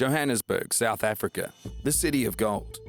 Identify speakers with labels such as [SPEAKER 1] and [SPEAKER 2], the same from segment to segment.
[SPEAKER 1] Johannesburg, South Africa, the city of gold.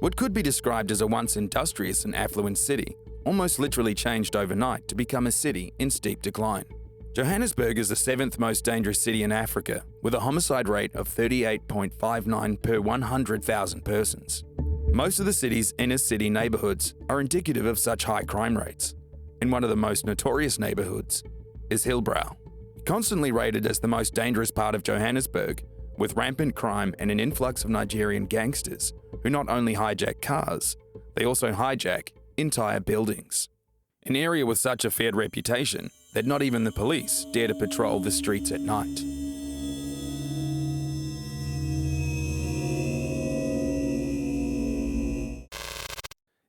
[SPEAKER 1] What could be described as a once industrious and affluent city almost literally changed overnight to become a city in steep decline. Johannesburg is the 7th most dangerous city in Africa, with a homicide rate of 38.59 per 100,000 persons. Most of the city's inner city neighbourhoods are indicative of such high crime rates, and one of the most notorious neighbourhoods is Hillbrow. Constantly rated as the most dangerous part of Johannesburg, with rampant crime and an influx of Nigerian gangsters who not only hijack cars, they also hijack entire buildings. An area with such a feared reputation that not even the police dare to patrol the streets at night.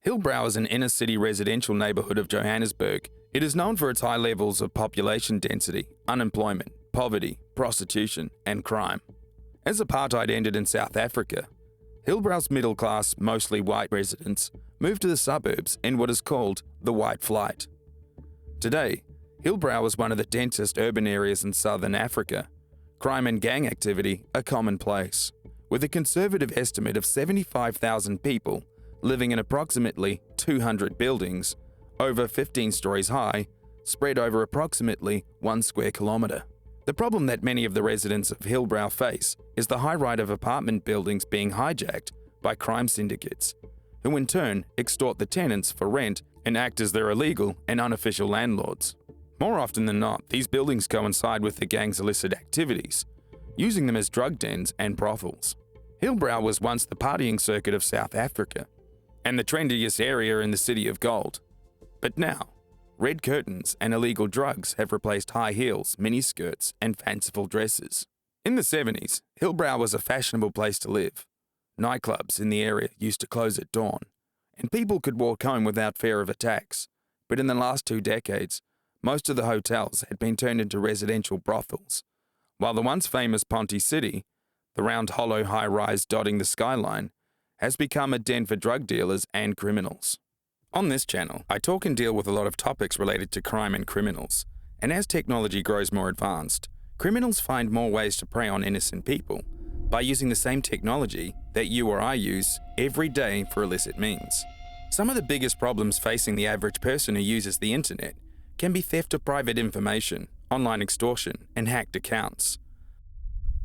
[SPEAKER 1] Hillbrow is an inner-city residential neighbourhood of Johannesburg. It is known for its high levels of population density, unemployment, poverty, prostitution, and crime. As apartheid ended in South Africa, Hillbrow's middle-class, mostly white residents moved to the suburbs in what is called the White Flight. Today, Hillbrow is one of the densest urban areas in southern Africa. Crime and gang activity are commonplace, with a conservative estimate of 75,000 people living in approximately 200 buildings, over 15 stories high, spread over approximately 1 square kilometre. The problem that many of the residents of Hillbrow face is the high rate of apartment buildings being hijacked by crime syndicates, who in turn extort the tenants for rent and act as their illegal and unofficial landlords. More often than not, these buildings coincide with the gang's illicit activities, using them as drug dens and brothels. Hillbrow was once the partying circuit of South Africa, and the trendiest area in the city of gold. But now, red curtains and illegal drugs have replaced high heels, miniskirts, and fanciful dresses. In the 70s, Hillbrow was a fashionable place to live. Nightclubs in the area used to close at dawn, and people could walk home without fear of attacks. But in the last 2 decades, most of the hotels had been turned into residential brothels, while the once famous Ponte City, the round hollow high-rise dotting the skyline, has become a den for drug dealers and criminals. On this channel, I talk and deal with a lot of topics related to crime and criminals, and as technology grows more advanced, criminals find more ways to prey on innocent people by using the same technology that you or I use every day for illicit means. Some of the biggest problems facing the average person who uses the internet can be theft of private information, online extortion, and hacked accounts.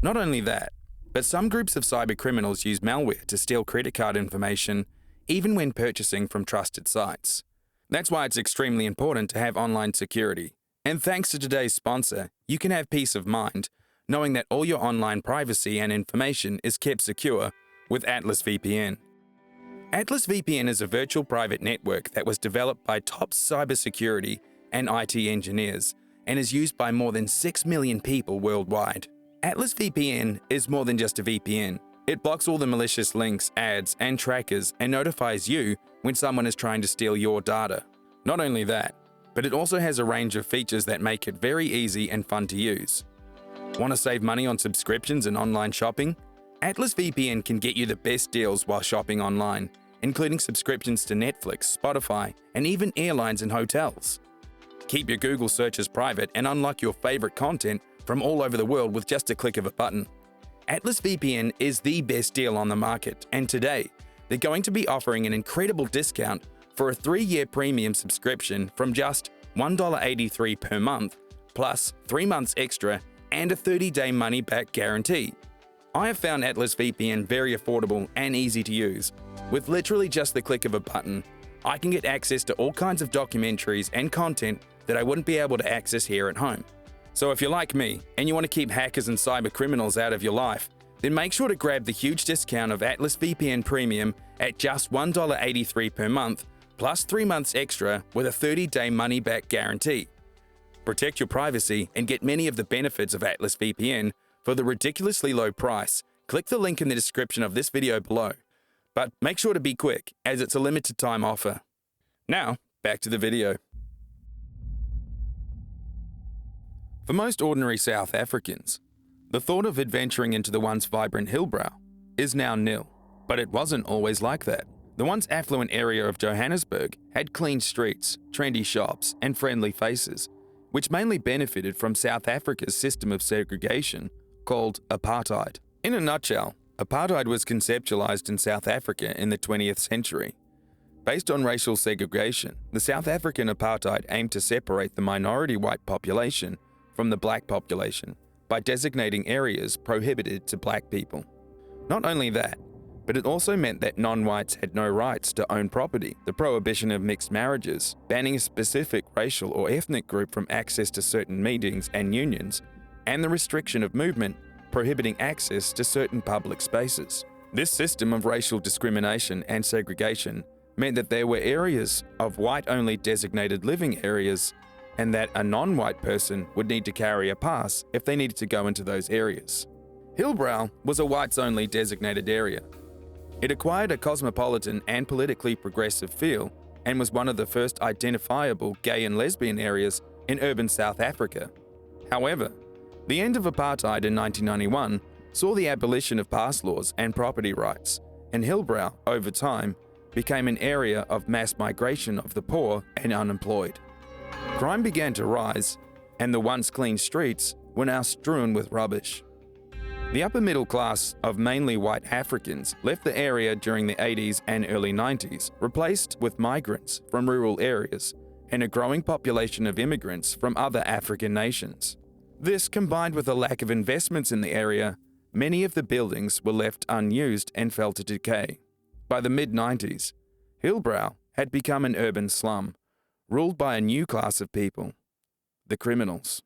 [SPEAKER 1] Not only that, but some groups of cybercriminals use malware to steal credit card information even when purchasing from trusted sites. That's why it's extremely important to have online security. And thanks to today's sponsor, you can have peace of mind knowing that all your online privacy and information is kept secure with Atlas VPN. Atlas VPN is a virtual private network that was developed by top cybersecurity and IT engineers and is used by more than 6 million people worldwide. Atlas VPN is more than just a VPN. It blocks all the malicious links, ads, and trackers and notifies you when someone is trying to steal your data. Not only that, but it also has a range of features that make it very easy and fun to use. Want to save money on subscriptions and online shopping? Atlas VPN can get you the best deals while shopping online, including subscriptions to Netflix, Spotify, and even airlines and hotels. Keep your Google searches private and unlock your favorite content from all over the world with just a click of a button. Atlas VPN is the best deal on the market, and today, they're going to be offering an incredible discount for a 3-year premium subscription from just $1.83 per month, plus 3 months extra and a 30-day money-back guarantee. I have found Atlas VPN very affordable and easy to use. With literally just the click of a button, I can get access to all kinds of documentaries and content that I wouldn't be able to access here at home. So if you're like me, and you want to keep hackers and cyber criminals out of your life, then make sure to grab the huge discount of Atlas VPN Premium at just $1.83 per month, plus 3 months extra with a 30-day money-back guarantee. Protect your privacy and get many of the benefits of Atlas VPN for the ridiculously low price. Click the link in the description of this video below. But make sure to be quick, as it's a limited time offer. Now, back to the video. For most ordinary South Africans, the thought of adventuring into the once vibrant Hillbrow is now nil. But it wasn't always like that. The once affluent area of Johannesburg had clean streets, trendy shops, and friendly faces, which mainly benefited from South Africa's system of segregation called Apartheid. In a nutshell, apartheid was conceptualized in South Africa in the 20th century. Based on racial segregation, the South African apartheid aimed to separate the minority white population from the black population by designating areas prohibited to black people. Not only that, but it also meant that non-whites had no rights to own property, the prohibition of mixed marriages, banning a specific racial or ethnic group from access to certain meetings and unions, and the restriction of movement, prohibiting access to certain public spaces. This system of racial discrimination and segregation meant that there were areas of white-only designated living areas, and that a non-white person would need to carry a pass if they needed to go into those areas. Hillbrow was a whites-only designated area. It acquired a cosmopolitan and politically progressive feel and was one of the first identifiable gay and lesbian areas in urban South Africa. However, the end of apartheid in 1991 saw the abolition of pass laws and property rights, and Hillbrow, over time, became an area of mass migration of the poor and unemployed. Crime began to rise, and the once clean streets were now strewn with rubbish. The upper middle class of mainly white Africans left the area during the 80s and early 90s, replaced with migrants from rural areas and a growing population of immigrants from other African nations. This, combined with a lack of investments in the area, many of the buildings were left unused and fell to decay. By the mid-90s, Hillbrow had become an urban slum, ruled by a new class of people, the criminals.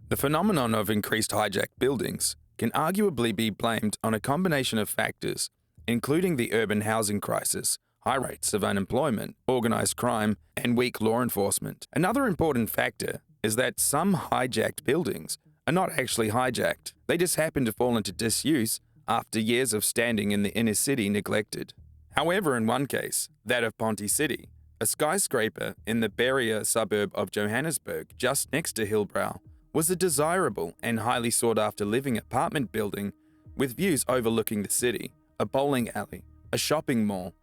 [SPEAKER 1] The phenomenon of increased hijacked buildings can arguably be blamed on a combination of factors, including the urban housing crisis, high rates of unemployment, organized crime, and weak law enforcement. Another important factor is that some hijacked buildings are not actually hijacked. They just happen to fall into disuse after years of standing in the inner city neglected. However, in one case, that of Ponte City, a skyscraper in the barrier suburb of Johannesburg just next to Hillbrow, was a desirable and highly sought-after living apartment building with views overlooking the city, a bowling alley, a shopping mall,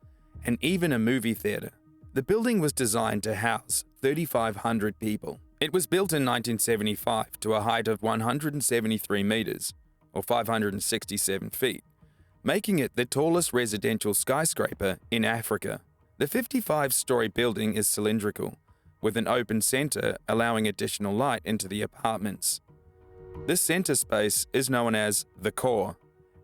[SPEAKER 1] and even a movie theatre. The building was designed to house 3,500 people. It was built in 1975 to a height of 173 metres, or 567 feet, making it the tallest residential skyscraper in Africa. The 55-storey building is cylindrical, with an open centre allowing additional light into the apartments. This centre space is known as the core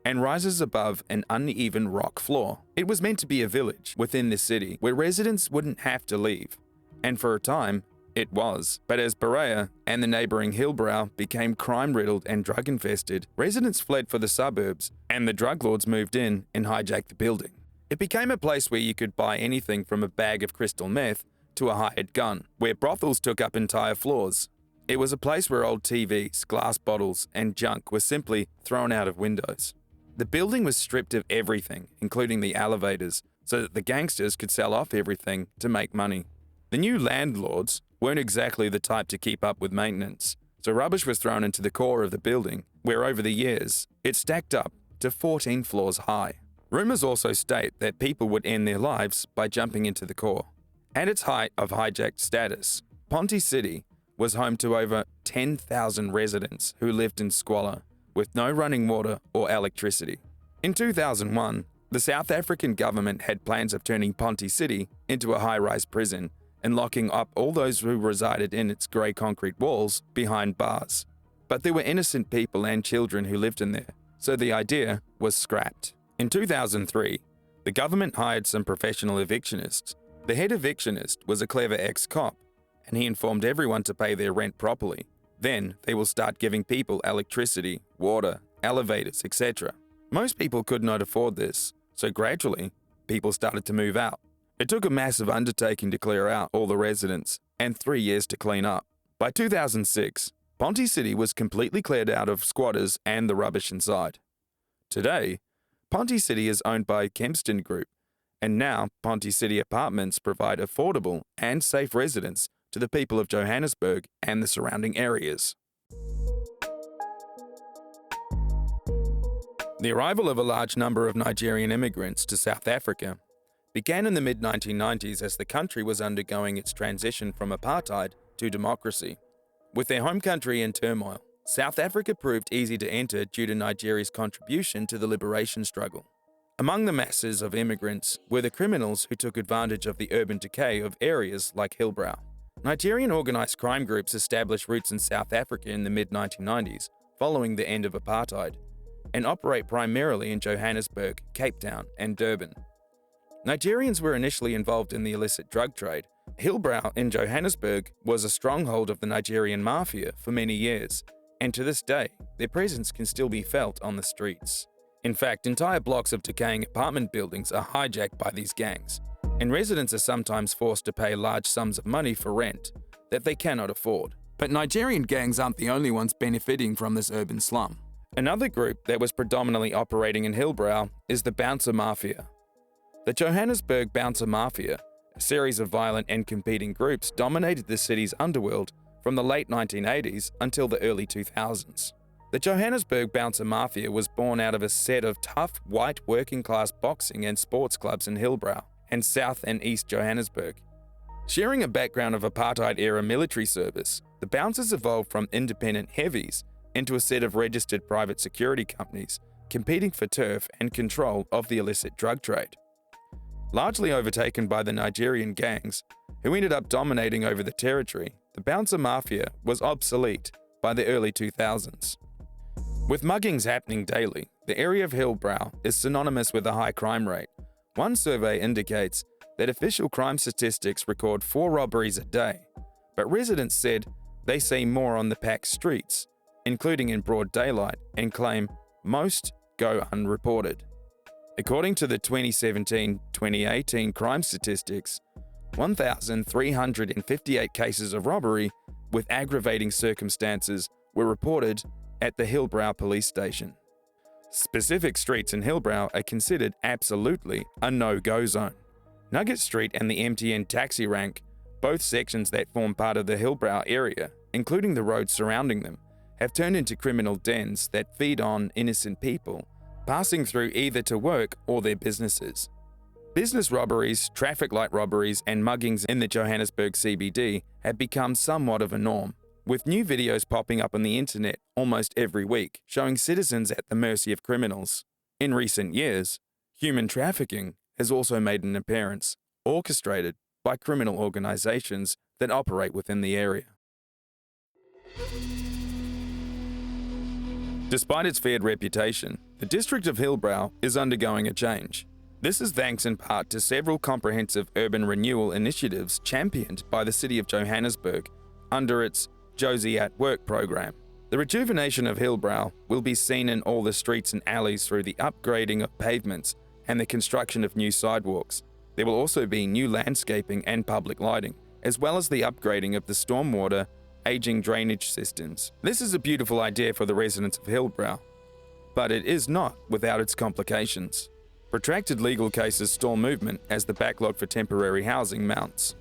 [SPEAKER 1] and rises above an uneven rock floor. It was meant to be a village within the city where residents wouldn't have to leave, and for a time, it was. But as Berea and the neighbouring Hillbrow became crime-riddled and drug-infested, residents fled for the suburbs, and the drug lords moved in and hijacked the building. It became a place where you could buy anything from a bag of crystal meth to a hired gun, where brothels took up entire floors. It was a place where old TVs, glass bottles, and junk were simply thrown out of windows. The building was stripped of everything, including the elevators, so that the gangsters could sell off everything to make money. The new landlords weren't exactly the type to keep up with maintenance, so rubbish was thrown into the core of the building, where over the years, it stacked up to 14 floors high. Rumours also state that people would end their lives by jumping into the core. At its height of hijacked status, Ponte City was home to over 10,000 residents who lived in squalor, with no running water or electricity. In 2001, the South African government had plans of turning Ponte City into a high-rise prison and locking up all those who resided in its grey concrete walls behind bars. But there were innocent people and children who lived in there, so the idea was scrapped. In 2003, the government hired some professional evictionists. The head evictionist was a clever ex-cop, and he informed everyone to pay their rent properly. Then they will start giving people electricity, water, elevators, etc. Most people could not afford this, so gradually, people started to move out. It took a massive undertaking to clear out all the residents and 3 years to clean up. By 2006, Ponte City was completely cleared out of squatters and the rubbish inside. Today, Ponte City is owned by Kempston Group, and now Ponte City apartments provide affordable and safe residence to the people of Johannesburg and the surrounding areas. The arrival of a large number of Nigerian immigrants to South Africa began in the mid-1990s as the country was undergoing its transition from apartheid to democracy. With their home country in turmoil, South Africa proved easy to enter due to Nigeria's contribution to the liberation struggle. Among the masses of immigrants were the criminals who took advantage of the urban decay of areas like Hillbrow. Nigerian organised crime groups established roots in South Africa in the mid-1990s, following the end of apartheid, and operate primarily in Johannesburg, Cape Town, and Durban. Nigerians were initially involved in the illicit drug trade. Hillbrow in Johannesburg was a stronghold of the Nigerian mafia for many years, and to this day, their presence can still be felt on the streets. In fact, entire blocks of decaying apartment buildings are hijacked by these gangs, and residents are sometimes forced to pay large sums of money for rent that they cannot afford. But Nigerian gangs aren't the only ones benefiting from this urban slum. Another group that was predominantly operating in Hillbrow is the Bouncer Mafia. The Johannesburg Bouncer Mafia, a series of violent and competing groups, dominated the city's underworld from the late 1980s until the early 2000s. The Johannesburg Bouncer Mafia was born out of a set of tough, white, working-class boxing and sports clubs in Hillbrow and South and East Johannesburg. Sharing a background of apartheid-era military service, the Bouncers evolved from independent heavies into a set of registered private security companies competing for turf and control of the illicit drug trade. Largely overtaken by the Nigerian gangs, who ended up dominating over the territory, the Bouncer Mafia was obsolete by the early 2000s. With muggings happening daily, the area of Hillbrow is synonymous with a high crime rate. One survey indicates that official crime statistics record 4 robberies a day, but residents said they see more on the packed streets, including in broad daylight, and claim most go unreported. According to the 2017-2018 crime statistics, 1,358 cases of robbery with aggravating circumstances were reported at the Hillbrow police station. Specific streets in Hillbrow are considered absolutely a no-go zone. Nugget Street and the MTN taxi rank, both sections that form part of the Hillbrow area, including the roads surrounding them, have turned into criminal dens that feed on innocent people passing through either to work or their businesses. Business robberies, traffic light robberies, and muggings in the Johannesburg CBD have become somewhat of a norm, with new videos popping up on the internet almost every week, showing citizens at the mercy of criminals. In recent years, human trafficking has also made an appearance, orchestrated by criminal organizations that operate within the area. Despite its feared reputation, the district of Hillbrow is undergoing a change. This is thanks in part to several comprehensive urban renewal initiatives championed by the city of Johannesburg under its Josie at Work program. The rejuvenation of Hillbrow will be seen in all the streets and alleys through the upgrading of pavements and the construction of new sidewalks. There will also be new landscaping and public lighting, as well as the upgrading of the stormwater aging drainage systems. This is a beautiful idea for the residents of Hillbrow, but it is not without its complications. Protracted legal cases stall movement as the backlog for temporary housing mounts.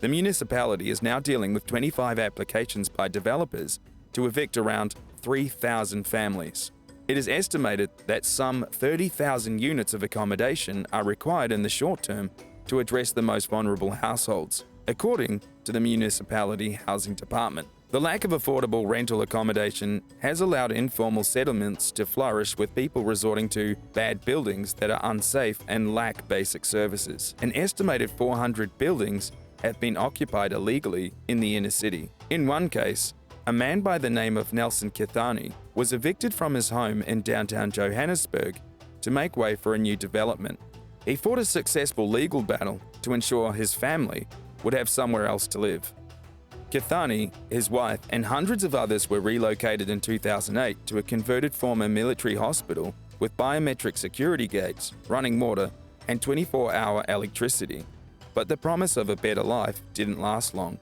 [SPEAKER 1] The municipality is now dealing with 25 applications by developers to evict around 3,000 families. It is estimated that some 30,000 units of accommodation are required in the short term to address the most vulnerable households, according to the municipality housing department. The lack of affordable rental accommodation has allowed informal settlements to flourish, with people resorting to bad buildings that are unsafe and lack basic services. An estimated 400 buildings have been occupied illegally in the inner city. In one case, a man by the name of Nelson Kithani was evicted from his home in downtown Johannesburg to make way for a new development. He fought a successful legal battle to ensure his family would have somewhere else to live. Kithani, his wife, and hundreds of others were relocated in 2008 to a converted former military hospital with biometric security gates, running water, and 24-hour electricity. But the promise of a better life didn't last long.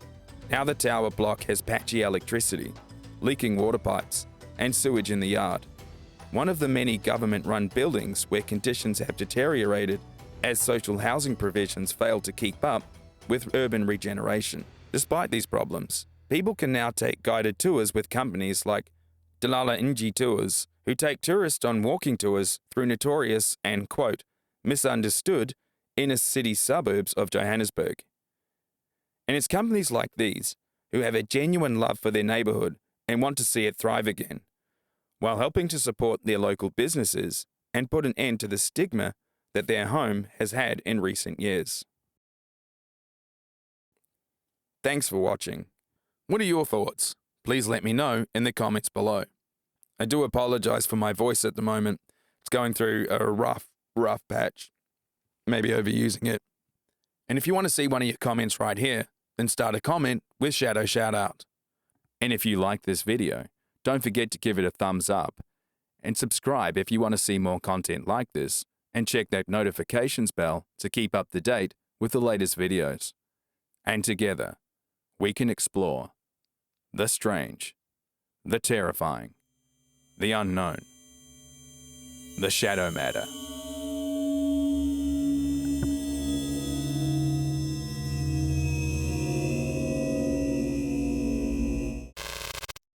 [SPEAKER 1] Now the tower block has patchy electricity, leaking water pipes, and sewage in the yard. One of the many government-run buildings where conditions have deteriorated as social housing provisions fail to keep up with urban regeneration. Despite these problems, people can now take guided tours with companies like Dalala Inji Tours, who take tourists on walking tours through notorious and, quote, misunderstood inner city suburbs of Johannesburg. And it's companies like these who have a genuine love for their neighbourhood and want to see it thrive again, while helping to support their local businesses and put an end to the stigma that their home has had in recent years. Thanks for watching. What are your thoughts? Please let me know in the comments below. I do apologize for my voice at the moment. It's going through a rough patch. Maybe overusing it. And if you want to see one of your comments right here, then start a comment with Shadow Shoutout. And if you like this video, don't forget to give it a thumbs up and subscribe if you want to see more content like this, and check that notifications bell to keep up to date with the latest videos. And together, we can explore the strange, the terrifying, the unknown, the shadow matter.